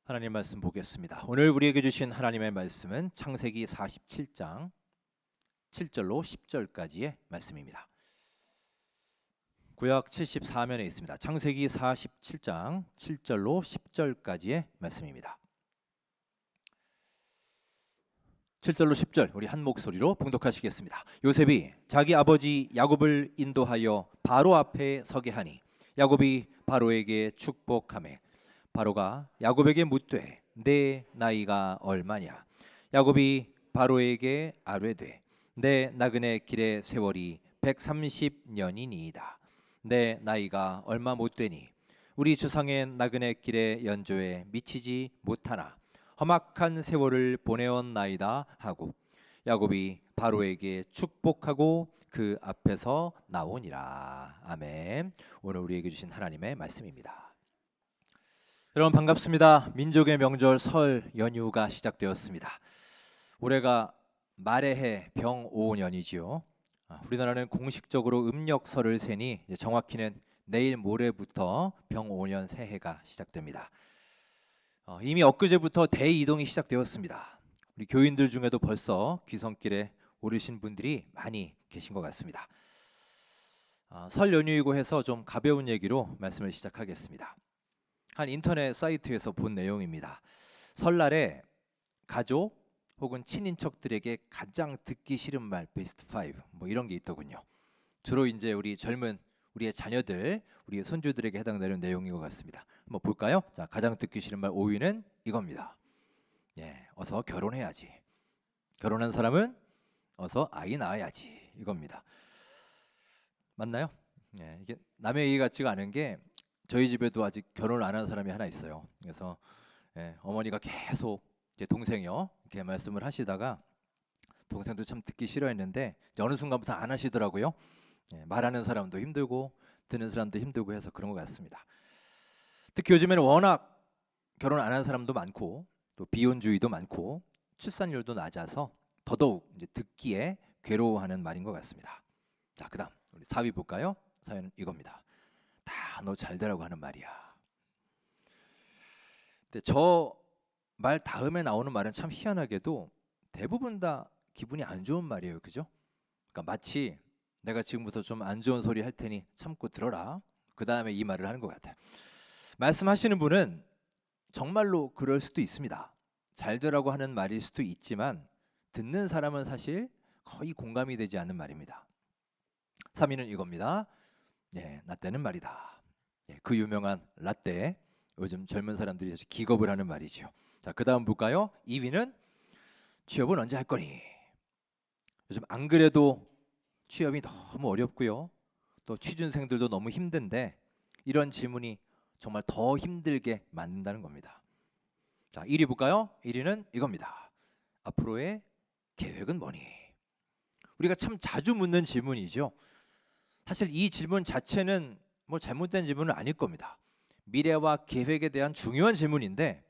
하나님 말씀 보겠습니다. 오늘 우리에게 주신 하나님의 말씀은 창세기 47장 7절로 10절까지의 말씀입니다. 구약 74면에 있습니다. 창세기 47장 7절로 10절까지의 말씀입니다. 7절로 10절 우리 한 목소리로 봉독하시겠습니다. 요셉이 자기 아버지 야곱을 인도하여 바로 앞에 서게 하니 야곱이 바로에게 축복하매 바로가 야곱에게 묻되 내 나이가 얼마냐? 야곱이 바로에게 아뢰되 내 나그네 길의 세월이 130년이니이다. 내 나이가 얼마 못 되니 우리 주상의 나그네 길의 연조에 미치지 못하나 험악한 세월을 보내었나이다 하고 야곱이 바로에게 축복하고 그 앞에서 나오니라. 아멘. 오늘 우리에게 주신 하나님의 말씀입니다. 여러분 반갑습니다. 민족의 명절 설 연휴가 시작되었습니다. 올해가 말의 해 병오년이지요. 우리나라는 공식적으로 음력설을 세니 정확히는 내일 모레부터 병오년 새해가 시작됩니다. 이미 엊그제부터 대이동이 시작되었습니다. 우리 교인들 중에도 벌써 귀성길에 오르신 분들이 많이 계신 것 같습니다. 설 연휴이고 해서 좀 가벼운 얘기로 말씀을 시작하겠습니다. 한 인터넷 사이트에서 본 내용입니다. 설날에 가족 혹은 친인척들에게 가장 듣기 싫은 말 베스트 5 뭐 이런 게 있더군요. 주로 이제 우리의 자녀들, 우리의 손주들에게 해당되는 내용인 것 같습니다. 한번 볼까요? 자, 가장 듣기 싫은 말 5위는 이겁니다. 어서 결혼해야지. 결혼한 사람은 어서 아이 낳아야지. 이겁니다. 맞나요? 이게 남의 얘기 같지가 않은 게 저희 집에도 아직 결혼을 안 한 사람이 하나 있어요. 그래서 어머니가 계속 제 동생이요 이렇게 말씀을 하시다가 동생도 참 듣기 싫어했는데 어느 순간부터 안 하시더라고요. 말하는 사람도 힘들고 듣는 사람도 힘들고 해서 그런 것 같습니다. 특히 요즘에는 워낙 결혼 안 한 사람도 많고 또 비혼주의도 많고 출산율도 낮아서 더더욱 이제 듣기에 괴로워하는 말인 것 같습니다. 자, 그다음 우리 4위 볼까요? 사연은 이겁니다. 다 너 잘 되라고 하는 말이야. 근데 저 말 다음에 나오는 말은 참 희한하게도 대부분 다 기분이 안 좋은 말이에요. 그죠? 그러니까 마치 내가 지금부터 좀 안 좋은 소리 할 테니 참고 들어라. 그 다음에 이 말을 하는 것 같아요. 말씀하시는 분은 정말로 그럴 수도 있습니다. 잘 되라고 하는 말일 수도 있지만 듣는 사람은 사실 거의 공감이 되지 않는 말입니다. 3위는 이겁니다. 나 때는 말이다. 그 유명한 라떼. 요즘 젊은 사람들이 아주 기겁을 하는 말이죠. 자, 그 다음 볼까요? 2위는 취업은 언제 할 거니? 요즘 안 그래도 취업이 너무 어렵고요. 또 취준생들도 너무 힘든데 이런 질문이 정말 더 힘들게 만든다는 겁니다. 자, 1위 볼까요? 1위는 이겁니다. 앞으로의 계획은 뭐니? 우리가 참 자주 묻는 질문이죠. 사실 이 질문 자체는 뭐 잘못된 질문은 아닐 겁니다. 미래와 계획에 대한 중요한 질문인데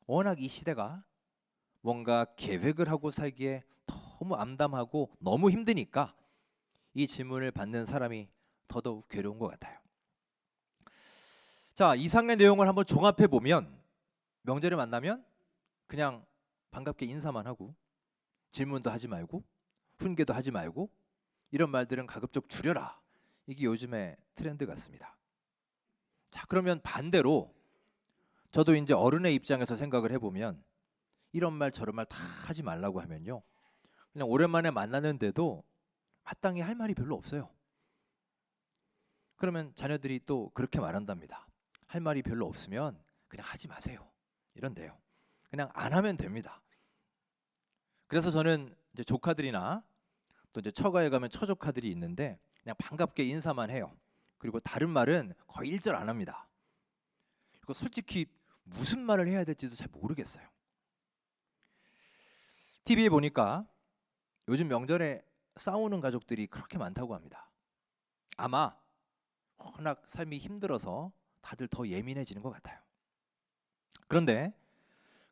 워낙 이 시대가 뭔가 계획을 하고 살기에 너무 암담하고 너무 힘드니까 이 질문을 받는 사람이 더더욱 괴로운 것 같아요. 자, 이상의 내용을 한번 종합해 보면 명절에 만나면 그냥 반갑게 인사만 하고 질문도 하지 말고 훈계도 하지 말고 이런 말들은 가급적 줄여라. 이게 요즘의 트렌드 같습니다. 자, 그러면 반대로 저도 이제 어른의 입장에서 생각을 해보면 이런 말 저런 말 다 하지 말라고 하면요, 그냥 오랜만에 만나는데도 마땅히 할 말이 별로 없어요. 그러면 자녀들이 또 그렇게 말한답니다. 할 말이 별로 없으면 그냥 하지 마세요. 이런데요. 그냥 안 하면 됩니다. 그래서 저는 이제 조카들이나 또 이제 처가에 가면 처조카들이 있는데 그냥 반갑게 인사만 해요. 그리고 다른 말은 거의 일절 안 합니다. 그리고 솔직히 무슨 말을 해야 될지도 잘 모르겠어요. TV에 보니까 요즘 명절에 싸우는 가족들이 그렇게 많다고 합니다. 아마 워낙 삶이 힘들어서 다들 더 예민해지는 것 같아요. 그런데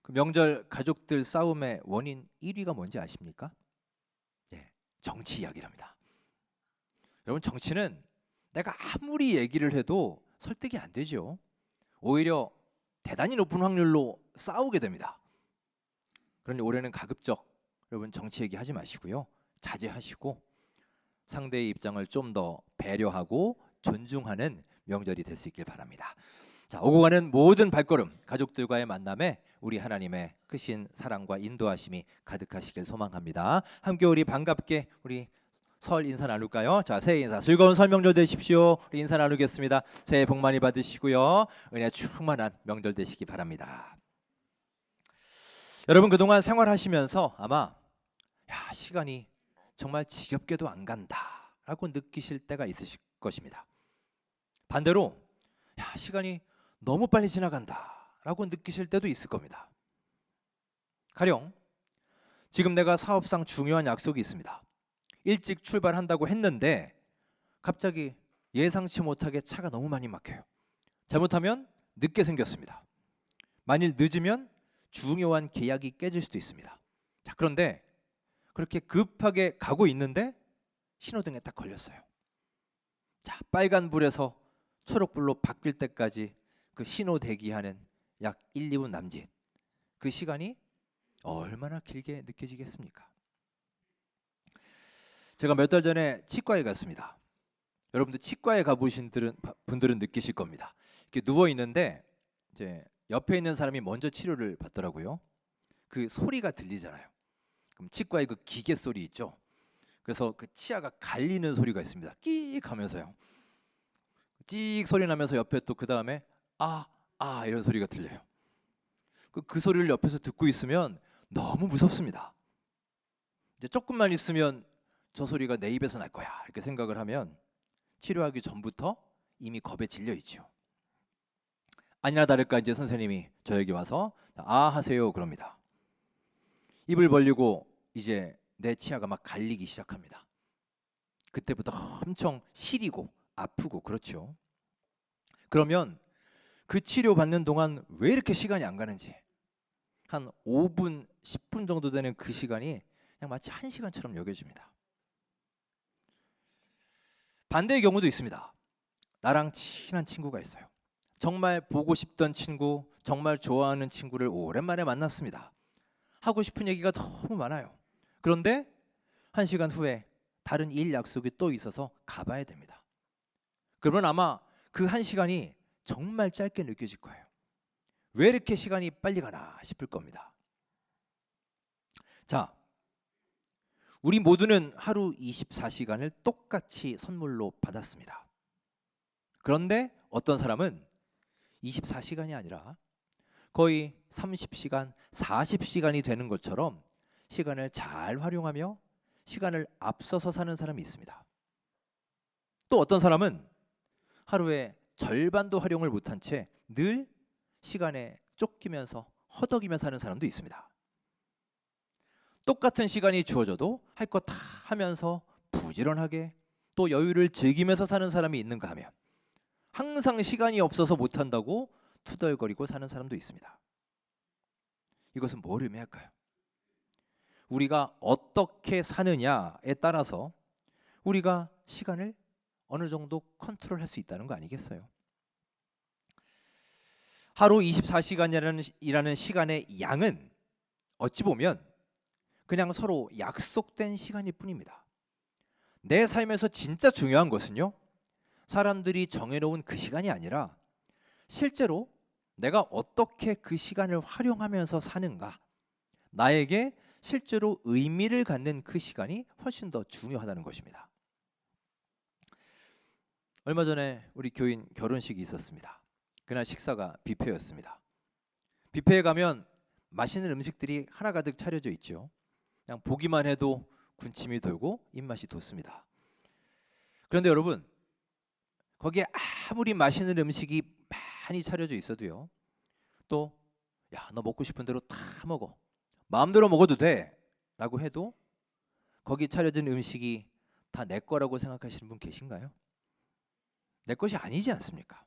그 명절 가족들 싸움의 원인 1위가 뭔지 아십니까? 정치 이야기랍니다. 여러분, 정치는 내가 아무리 얘기를 해도 설득이 안 되죠. 오히려 대단히 높은 확률로 싸우게 됩니다. 그러니 올해는 가급적 여러분 정치 얘기하지 마시고요. 자제하시고 상대의 입장을 좀 더 배려하고 존중하는 명절이 될 수 있길 바랍니다. 자, 오고 가는 모든 발걸음, 가족들과의 만남에 우리 하나님의 크신 사랑과 인도하심이 가득하시길 소망합니다. 함께 우리 반갑게 우리 설 인사 나눌까요? 자, 새해 인사 즐거운 설 명절 되십시오. 우리 인사 나누겠습니다. 새해 복 많이 받으시고요. 은혜 충만한 명절 되시기 바랍니다. 여러분 그동안 생활하시면서 아마 시간이 정말 지겹게도 안 간다라고 느끼실 때가 있으실 것입니다. 반대로 시간이 너무 빨리 지나간다라고 느끼실 때도 있을 겁니다. 가령 지금 내가 사업상 중요한 약속이 있습니다. 일찍 출발한다고 했는데 갑자기 예상치 못하게 차가 너무 많이 막혀요. 잘못하면 늦게 생겼습니다. 만일 늦으면 중요한 계약이 깨질 수도 있습니다. 자, 그런데 그렇게 급하게 가고 있는데 신호등에 딱 걸렸어요. 자, 빨간불에서 초록불로 바뀔 때까지 그 신호 대기하는 약 1, 2분 남짓. 그 시간이 얼마나 길게 느껴지겠습니까? 제가 몇 달 전에 치과에 갔습니다. 여러분들 치과에 가보신 분들은 느끼실 겁니다. 이렇게 누워 있는데 이제 옆에 있는 사람이 먼저 치료를 받더라고요. 그 소리가 들리잖아요. 그럼 치과의 그 기계 소리 있죠. 그래서 그 치아가 갈리는 소리가 있습니다. 끼익 하면서요. 찍 소리 나면서 옆에 또 그 다음에 이런 소리가 들려요. 그 소리를 옆에서 듣고 있으면 너무 무섭습니다. 이제 조금만 있으면 저 소리가 내 입에서 날 거야 이렇게 생각을 하면 치료하기 전부터 이미 겁에 질려 있죠. 아니나 다를까 이제 선생님이 저에게 와서 하세요 그럽니다. 입을 벌리고 이제 내 치아가 막 갈리기 시작합니다. 그때부터 엄청 시리고 아프고 그렇죠. 그러면 그 치료 받는 동안 왜 이렇게 시간이 안 가는지 한 5분, 10분 정도 되는 그 시간이 그냥 마치 1시간처럼 여겨집니다. 반대의 경우도 있습니다. 나랑 친한 친구가 있어요. 정말 보고 싶던 친구, 정말 좋아하는 친구를 오랜만에 만났습니다. 하고 싶은 얘기가 너무 많아요. 그런데 1시간 후에 다른 일 약속이 또 있어서 가봐야 됩니다. 그러면 아마 그 1시간이 정말 짧게 느껴질 거예요. 왜 이렇게 시간이 빨리 가나 싶을 겁니다. 자, 우리 모두는 하루 24시간을 똑같이 선물로 받았습니다. 그런데 어떤 사람은 24시간이 아니라 거의 30시간, 40시간이 되는 것처럼 시간을 잘 활용하며 시간을 앞서서 사는 사람이 있습니다. 또 어떤 사람은 하루에 절반도 활용을 못한 채 늘 시간에 쫓기면서 허덕이며 사는 사람도 있습니다. 똑같은 시간이 주어져도 할 것 다 하면서 부지런하게 또 여유를 즐기면서 사는 사람이 있는가 하면 항상 시간이 없어서 못한다고 투덜거리고 사는 사람도 있습니다. 이것은 뭘 의미할까요? 우리가 어떻게 사느냐에 따라서 우리가 시간을 어느 정도 컨트롤할 수 있다는 거 아니겠어요? 하루 24시간이라는 시간의 양은 어찌 보면 그냥 서로 약속된 시간일 뿐입니다. 내 삶에서 진짜 중요한 것은요, 사람들이 정해놓은 그 시간이 아니라 실제로 내가 어떻게 그 시간을 활용하면서 사는가, 나에게 실제로 의미를 갖는 그 시간이 훨씬 더 중요하다는 것입니다. 얼마 전에 우리 교인 결혼식이 있었습니다. 그날 식사가 뷔페였습니다. 뷔페에 가면 맛있는 음식들이 하나가득 차려져 있죠. 그냥 보기만 해도 군침이 돌고 입맛이 돋습니다. 그런데 여러분, 거기에 아무리 맛있는 음식이 많이 차려져 있어도요, 또 너 먹고 싶은 대로 다 먹어, 마음대로 먹어도 돼 라고 해도 거기 차려진 음식이 다 내 거라고 생각하시는 분 계신가요? 내 것이 아니지 않습니까?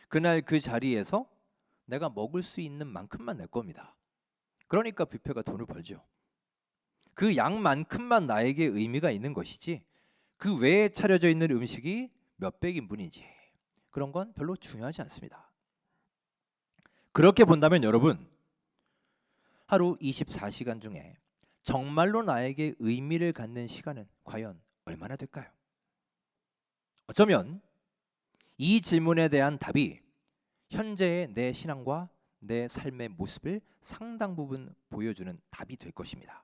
그날 그 자리에서 내가 먹을 수 있는 만큼만 내 겁니다. 그러니까 뷔페가 돈을 벌죠. 그 양만큼만 나에게 의미가 있는 것이지 그 외에 차려져 있는 음식이 몇 백인분인지 그런 건 별로 중요하지 않습니다. 그렇게 본다면 여러분, 하루 24시간 중에 정말로 나에게 의미를 갖는 시간은 과연 얼마나 될까요? 어쩌면 이 질문에 대한 답이 현재의 내 신앙과 내 삶의 모습을 상당 부분 보여주는 답이 될 것입니다.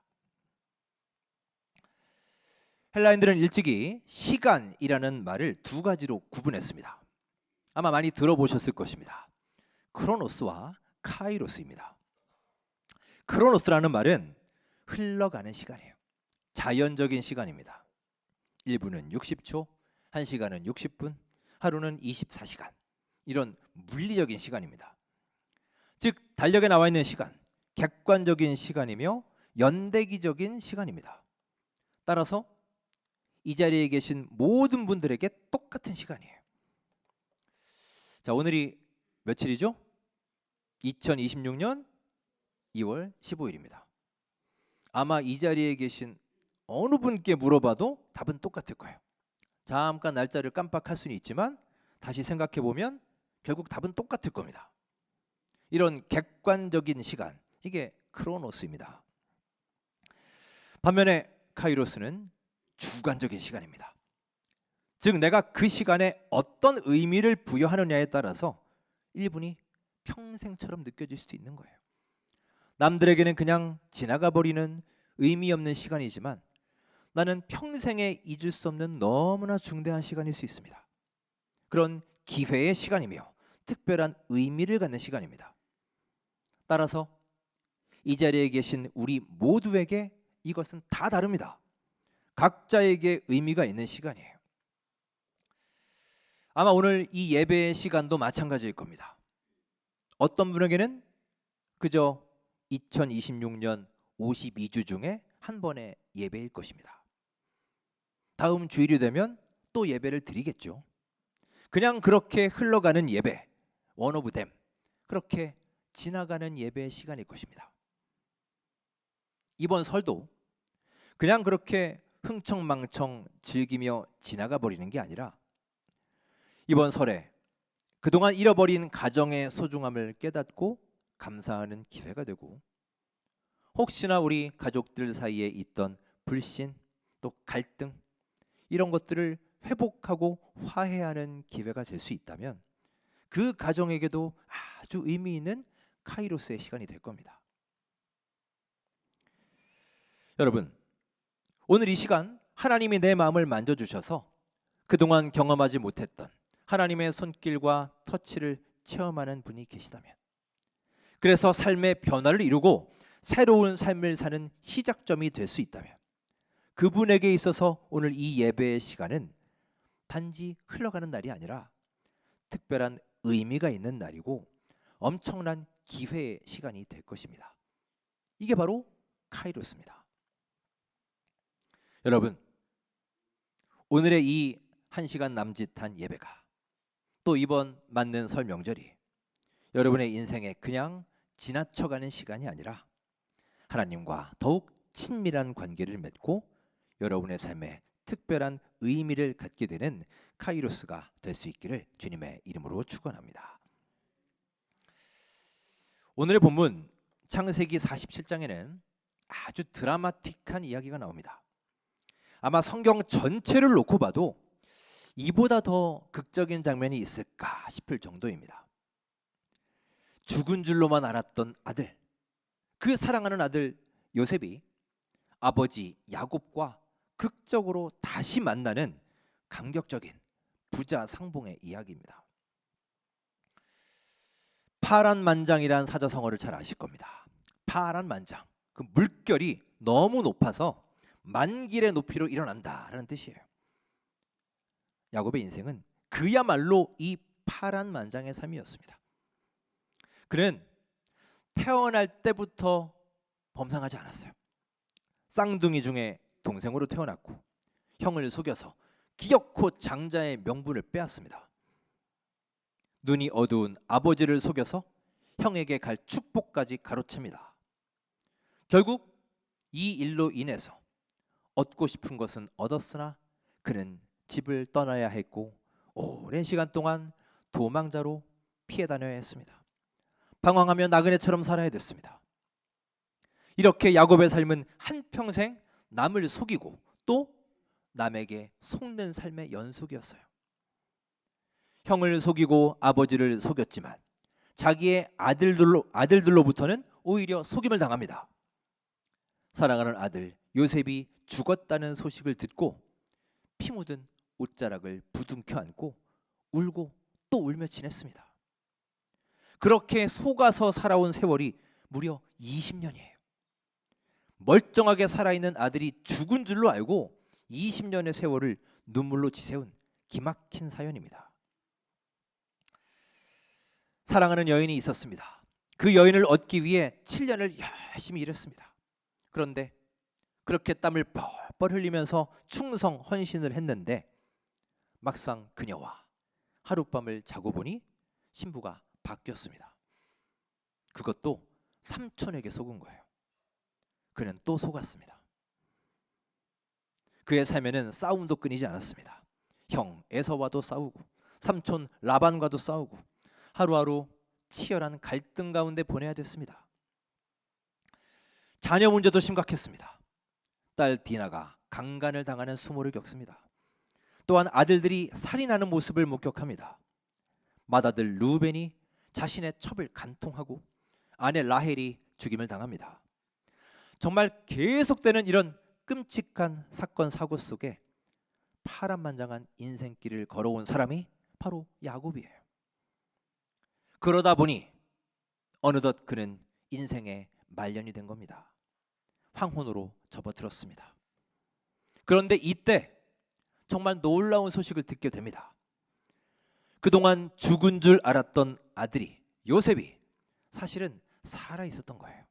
헬라인들은 일찍이 시간이라는 말을 두 가지로 구분했습니다. 아마 많이 들어보셨을 것입니다. 크로노스와 카이로스입니다. 크로노스라는 말은 흘러가는 시간이에요. 자연적인 시간입니다. 1분은 60초, 1시간은 60분, 하루는 24시간. 이런 물리적인 시간입니다. 즉 달력에 나와 있는 시간, 객관적인 시간이며 연대기적인 시간입니다. 따라서 이 자리에 계신 모든 분들에게 똑같은 시간이에요. 자, 오늘이 며칠이죠? 2026년 2월 15일입니다. 아마 이 자리에 계신 어느 분께 물어봐도 답은 똑같을 거예요. 잠깐 날짜를 깜빡할 수는 있지만 다시 생각해 보면 결국 답은 똑같을 겁니다. 이런 객관적인 시간, 이게 크로노스입니다. 반면에 카이로스는 주관적인 시간입니다. 즉 내가 그 시간에 어떤 의미를 부여하느냐에 따라서 1분이 평생처럼 느껴질 수도 있는 거예요. 남들에게는 그냥 지나가 버리는 의미 없는 시간이지만 나는 평생에 잊을 수 없는 너무나 중대한 시간일 수 있습니다. 그런 기회의 시간이며 특별한 의미를 갖는 시간입니다. 따라서 이 자리에 계신 우리 모두에게 이것은 다 다릅니다. 각자에게 의미가 있는 시간이에요. 아마 오늘 이 예배의 시간도 마찬가지일 겁니다. 어떤 분에게는 그저 2026년 52주 중에 한 번의 예배일 것입니다. 다음 주일이 되면 또 예배를 드리겠죠. 그냥 그렇게 흘러가는 예배, 원 오브 댐, 그렇게 지나가는 예배의 시간일 것입니다. 이번 설도 그냥 그렇게 흥청망청 즐기며 지나가 버리는 게 아니라 이번 설에 그동안 잃어버린 가정의 소중함을 깨닫고 감사하는 기회가 되고, 혹시나 우리 가족들 사이에 있던 불신 또 갈등 이런 것들을 회복하고 화해하는 기회가 될 수 있다면 그 가정에게도 아주 의미 있는 카이로스의 시간이 될 겁니다. 여러분, 오늘 이 시간 하나님이 내 마음을 만져주셔서 그동안 경험하지 못했던 하나님의 손길과 터치를 체험하는 분이 계시다면, 그래서 삶의 변화를 이루고 새로운 삶을 사는 시작점이 될 수 있다면, 그분에게 있어서 오늘 이 예배의 시간은 단지 흘러가는 날이 아니라 특별한 의미가 있는 날이고 엄청난 기회의 시간이 될 것입니다. 이게 바로 카이로스입니다. 여러분, 오늘의 이 1시간 남짓한 예배가 또 이번 맞는 설 명절이 여러분의 인생에 그냥 지나쳐가는 시간이 아니라 하나님과 더욱 친밀한 관계를 맺고 여러분의 삶에 특별한 의미를 갖게 되는 카이로스가 될 수 있기를 주님의 이름으로 축원합니다. 오늘의 본문 창세기 47장에는 아주 드라마틱한 이야기가 나옵니다. 아마 성경 전체를 놓고 봐도 이보다 더 극적인 장면이 있을까 싶을 정도입니다. 죽은 줄로만 알았던 아들, 그 사랑하는 아들 요셉이 아버지 야곱과 극적으로 다시 만나는 감격적인 부자 상봉의 이야기입니다. 파란만장이란 사자성어를 잘 아실 겁니다. 파란만장, 그 물결이 너무 높아서 만길의 높이로 일어난다라는 뜻이에요. 야곱의 인생은 그야말로 이 파란만장의 삶이었습니다. 그는 태어날 때부터 범상하지 않았어요. 쌍둥이 중에 동생으로 태어났고 형을 속여서 기어코 장자의 명분을 빼앗습니다. 눈이 어두운 아버지를 속여서 형에게 갈 축복까지 가로챕니다. 결국 이 일로 인해서 얻고 싶은 것은 얻었으나 그는 집을 떠나야 했고 오랜 시간 동안 도망자로 피해 다녀야 했습니다. 방황하며 나그네처럼 살아야 됐습니다. 이렇게 야곱의 삶은 한평생 남을 속이고 또 남에게 속는 삶의 연속이었어요. 형을 속이고 아버지를 속였지만 자기의 아들들로부터는 오히려 속임을 당합니다. 사랑하는 아들 요셉이 죽었다는 소식을 듣고 피 묻은 옷자락을 부둥켜 안고 울고 또 울며 지냈습니다. 그렇게 속아서 살아온 세월이 무려 20년이에요. 멀쩡하게 살아있는 아들이 죽은 줄로 알고 20년의 세월을 눈물로 지새운 기막힌 사연입니다. 사랑하는 여인이 있었습니다. 그 여인을 얻기 위해 7년을 열심히 일했습니다. 그런데 그렇게 땀을 뻘뻘 흘리면서 충성 헌신을 했는데 막상 그녀와 하룻밤을 자고 보니 신부가 바뀌었습니다. 그것도 삼촌에게 속은 거예요. 그는 또 속았습니다. 그의 삶에는 싸움도 끊이지 않았습니다. 형 에서와도 싸우고 삼촌 라반과도 싸우고 하루하루 치열한 갈등 가운데 보내야 됐습니다. 자녀 문제도 심각했습니다. 딸 디나가 강간을 당하는 수모를 겪습니다. 또한 아들들이 살인하는 모습을 목격합니다. 맏아들 루벤이 자신의 첩을 간통하고 아내 라헬이 죽임을 당합니다. 정말 계속되는 이런 끔찍한 사건 사고 속에 파란만장한 인생길을 걸어온 사람이 바로 야곱이에요. 그러다 보니 어느덧 그는 인생의 말년이 된 겁니다. 황혼으로 접어들었습니다. 그런데 이때 정말 놀라운 소식을 듣게 됩니다. 그동안 죽은 줄 알았던 아들이 요셉이 사실은 살아 있었던 거예요.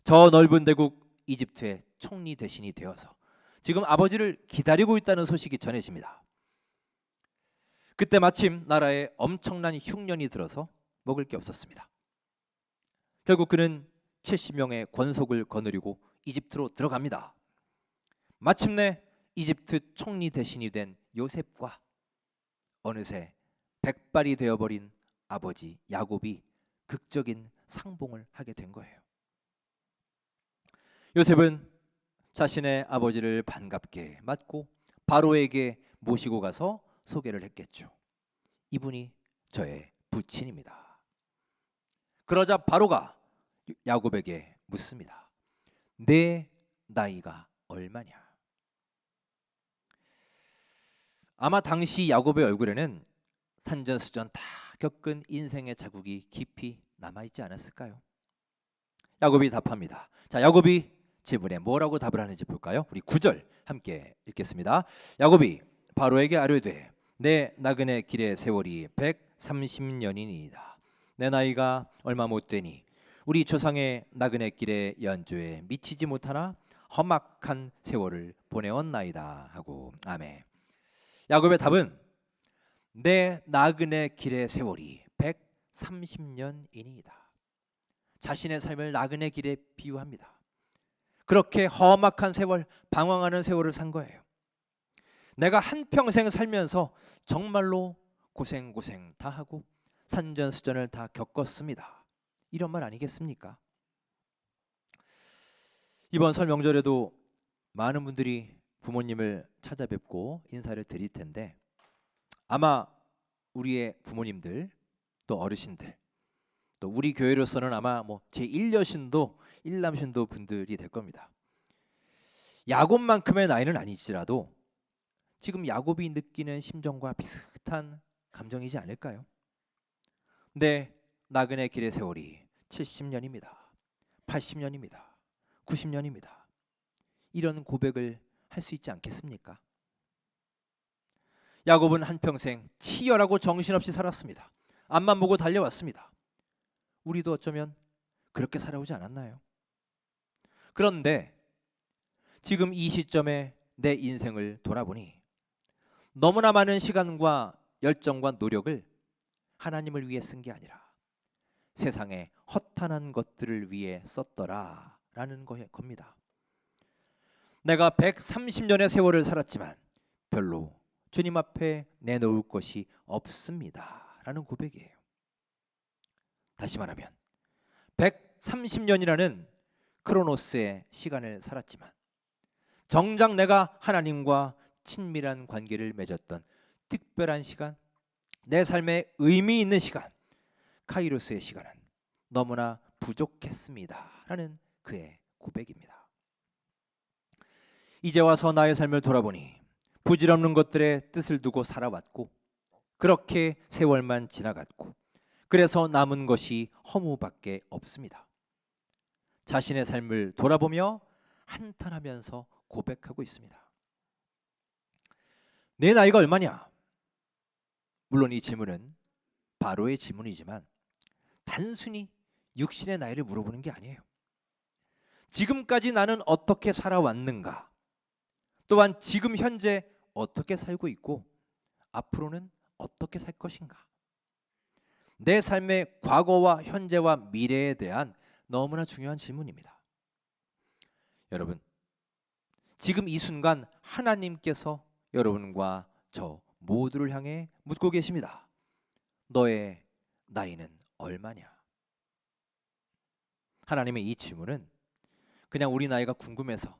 저 넓은 대국 이집트의 총리 대신이 되어서 지금 아버지를 기다리고 있다는 소식이 전해집니다. 그때 마침 나라에 엄청난 흉년이 들어서 먹을 게 없었습니다. 결국 그는 70명의 권속을 거느리고 이집트로 들어갑니다. 마침내 이집트 총리 대신이 된 요셉과 어느새 백발이 되어버린 아버지 야곱이 극적인 상봉을 하게 된 거예요. 요셉은 자신의 아버지를 반갑게 맞고 바로에게 모시고 가서 소개를 했겠죠. 이분이 저의 부친입니다. 그러자 바로가 야곱에게 묻습니다. 내 나이가 얼마냐? 아마 당시 야곱의 얼굴에는 산전수전 다 겪은 인생의 자국이 깊이 남아있지 않았을까요? 야곱이 답합니다. 자, 야곱이 질문에 뭐라고 답을 하는지 볼까요? 우리 9절 함께 읽겠습니다. 야곱이 바로에게 아뢰되 내 나그네 길의 세월이 130년이니이다. 내 나이가 얼마 못 되니 우리 조상의 나그네 길의 연조에 미치지 못하나 험악한 세월을 보내었나이다 하고 아멘. 야곱의 답은 내 나그네 길의 세월이 130년이니이다. 자신의 삶을 나그네 길에 비유합니다. 그렇게 험악한 세월, 방황하는 세월을 산 거예요. 내가 한평생 살면서 정말로 고생 다 하고 산전수전을 다 겪었습니다. 이런 말 아니겠습니까? 이번 설 명절에도 많은 분들이 부모님을 찾아뵙고 인사를 드릴 텐데 아마 우리의 부모님들 또 어르신들 또 우리 교회로서는 아마 제1여신도 1남신도 분들이 될 겁니다. 야곱만큼의 나이는 아니지라도 지금 야곱이 느끼는 심정과 비슷한 감정이지 않을까요? 내 나그네 길의 세월이 70년입니다. 80년입니다. 90년입니다. 이런 고백을 할 수 있지 않겠습니까? 야곱은 한평생 치열하고 정신없이 살았습니다. 앞만 보고 달려왔습니다. 우리도 어쩌면 그렇게 살아오지 않았나요? 그런데 지금 이 시점에 내 인생을 돌아보니 너무나 많은 시간과 열정과 노력을 하나님을 위해 쓴 게 아니라 세상의 허탄한 것들을 위해 썼더라라는 겁니다. 내가 130년의 세월을 살았지만 별로 주님 앞에 내놓을 것이 없습니다라는 고백이에요. 다시 말하면 130년이라는 크로노스의 시간을 살았지만 정작 내가 하나님과 친밀한 관계를 맺었던 특별한 시간, 내 삶에 의미 있는 시간, 카이로스의 시간은 너무나 부족했습니다 라는 그의 고백입니다. 이제 와서 나의 삶을 돌아보니 부질없는 것들의 뜻을 두고 살아왔고 그렇게 세월만 지나갔고 그래서 남은 것이 허무밖에 없습니다. 자신의 삶을 돌아보며 한탄하면서 고백하고 있습니다. 내 나이가 얼마냐? 물론 이 질문은 바로의 질문이지만 단순히 육신의 나이를 물어보는 게 아니에요. 지금까지 나는 어떻게 살아왔는가? 또한 지금 현재 어떻게 살고 있고 앞으로는 어떻게 살 것인가? 내 삶의 과거와 현재와 미래에 대한 너무나 중요한 질문입니다. 여러분, 지금 이 순간 하나님께서 여러분과 저 모두를 향해 묻고 계십니다. 너의 나이는 얼마냐? 하나님의 이 질문은 그냥 우리 나이가 궁금해서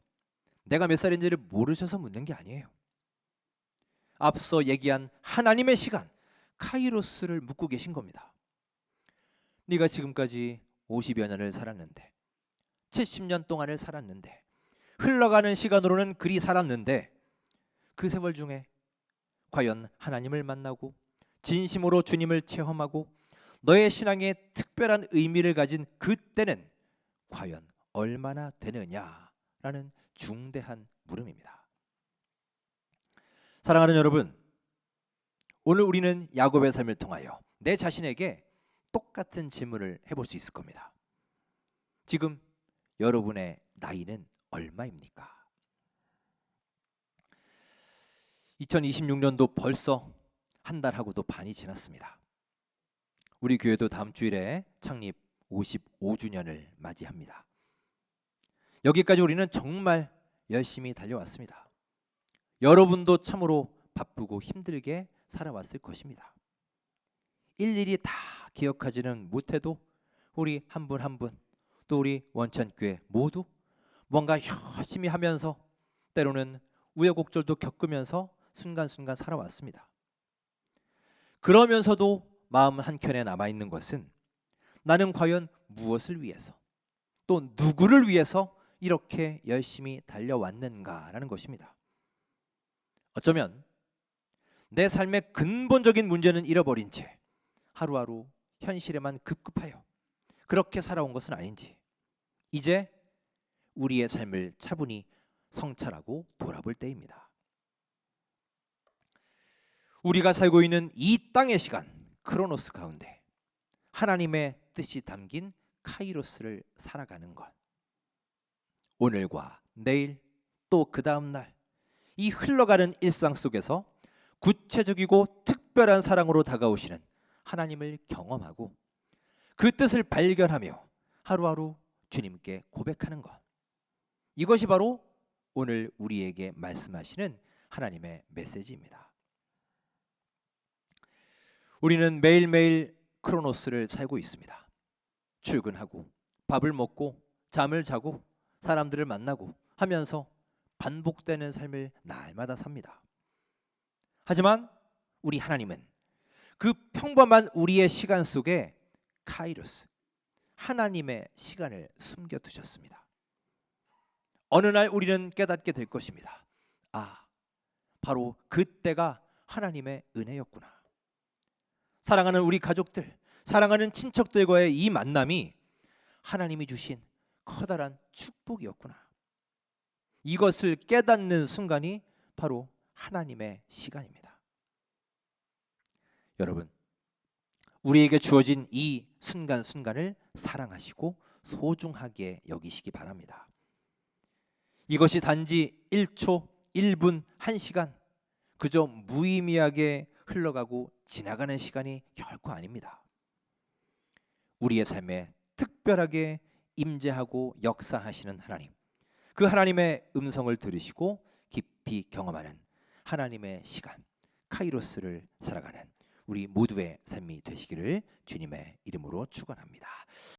내가 몇 살인지를 모르셔서 묻는 게 아니에요. 앞서 얘기한 하나님의 시간, 카이로스를 묻고 계신 겁니다. 네가 지금까지 50여 년을 살았는데 70년 동안을 살았는데 흘러가는 시간으로는 그리 살았는데 그 세월 중에 과연 하나님을 만나고 진심으로 주님을 체험하고 너의 신앙에 특별한 의미를 가진 그때는 과연 얼마나 되느냐라는 중대한 물음입니다. 사랑하는 여러분, 오늘 우리는 야곱의 삶을 통하여 내 자신에게 똑같은 질문을 해볼 수 있을 겁니다. 지금 여러분의 나이는 얼마입니까? 2026년도 벌써 한 달하고도 반이 지났습니다. 우리 교회도 다음 주일에 창립 55주년을 맞이합니다. 여기까지 우리는 정말 열심히 달려왔습니다. 여러분도 참으로 바쁘고 힘들게 살아왔을 것입니다. 일일이 다 기억하지는 못해도 우리 한 분 한 분, 또 우리 원천교회 모두 뭔가 열심히 하면서 때로는 우여곡절도 겪으면서 순간순간 살아왔습니다. 그러면서도 마음 한켠에 남아있는 것은 나는 과연 무엇을 위해서 또 누구를 위해서 이렇게 열심히 달려왔는가라는 것입니다. 어쩌면 내 삶의 근본적인 문제는 잃어버린 채 하루하루 현실에만 급급하여 그렇게 살아온 것은 아닌지 이제 우리의 삶을 차분히 성찰하고 돌아볼 때입니다. 우리가 살고 있는 이 땅의 시간 크로노스 가운데 하나님의 뜻이 담긴 카이로스를 살아가는 것, 오늘과 내일 또 그 다음 날 이 흘러가는 일상 속에서 구체적이고 특별한 사랑으로 다가오시는 하나님을 경험하고 그 뜻을 발견하며 하루하루 주님께 고백하는 것, 이것이 바로 오늘 우리에게 말씀하시는 하나님의 메시지입니다. 우리는 매일매일 크로노스를 살고 있습니다. 출근하고 밥을 먹고 잠을 자고 사람들을 만나고 하면서 반복되는 삶을 날마다 삽니다. 하지만 우리 하나님은 그 평범한 우리의 시간 속에 카이로스, 하나님의 시간을 숨겨두셨습니다. 어느 날 우리는 깨닫게 될 것입니다. 아, 바로 그때가 하나님의 은혜였구나. 사랑하는 우리 가족들, 사랑하는 친척들과의 이 만남이 하나님이 주신 커다란 축복이었구나. 이것을 깨닫는 순간이 바로 하나님의 시간입니다. 여러분, 우리에게 주어진 이 순간순간을 사랑하시고 소중하게 여기시기 바랍니다. 이것이 단지 1초, 1분, 1시간 그저 무의미하게 흘러가고 지나가는 시간이 결코 아닙니다. 우리의 삶에 특별하게 임재하고 역사하시는 하나님, 그 하나님의 음성을 들으시고 깊이 경험하는 하나님의 시간, 카이로스를 살아가는 우리 모두의 삶이 되시기를 주님의 이름으로 축원합니다.